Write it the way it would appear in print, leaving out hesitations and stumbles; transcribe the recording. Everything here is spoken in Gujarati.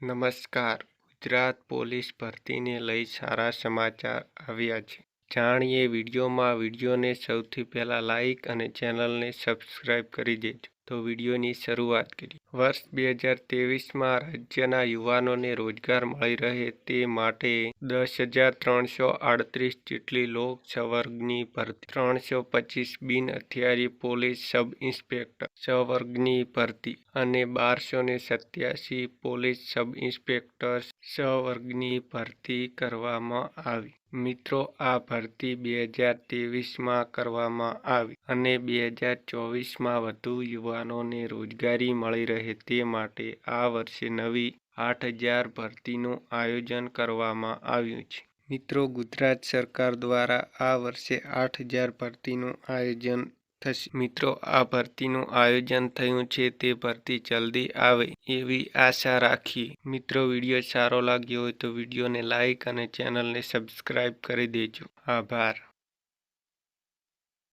નમસ્કાર. ગુજરાત પોલીસ ભરતીને લઈ સારા સમાચાર આવ્યા છે. જાણીએ વિડીયોમાં. વિડીયોને સૌથી પહેલાં લાઇક અને ચેનલને સબસ્ક્રાઇબ કરી દેજો. તો વિડીયોની શરૂઆત કરીએ. વર્ષ 2023માં રાજ્યના યુવાનોને રોજગાર મળી રહે તે માટે 10,338 જેટલી લોક સંવર્ગની ભરતી, 325 બિન હથિયારી પોલીસ સબ ઇન્સ્પેક્ટર સંવર્ગની ભરતી અને 1287 પોલીસ સબ ઇન્સ્પેક્ટર સંવર્ગની ભરતી કરવામાં આવી. મિત્રો, આ ભરતી 2023માં કરવામાં આવી અને 2024માં વધુ યુવાનોને રોજગારી મળી રહે તે માટે આ વર્ષે નવી 8,000 ભરતીનું આયોજન કરવામાં આવ્યું છે. મિત્રો, ગુજરાત સરકાર દ્વારા આ વર્ષે 8,000 ભરતીનું આયોજન થશે. મિત્રો, આ ભરતીનું આયોજન થયું છે તે ભરતી જલ્દી આવે એવી આશા રાખીએ. મિત્રો, વિડીયો સારો લાગ્યો હોય તો વિડીયોને લાઇક અને ચેનલને સબસ્ક્રાઇબ કરી દેજો. આભાર.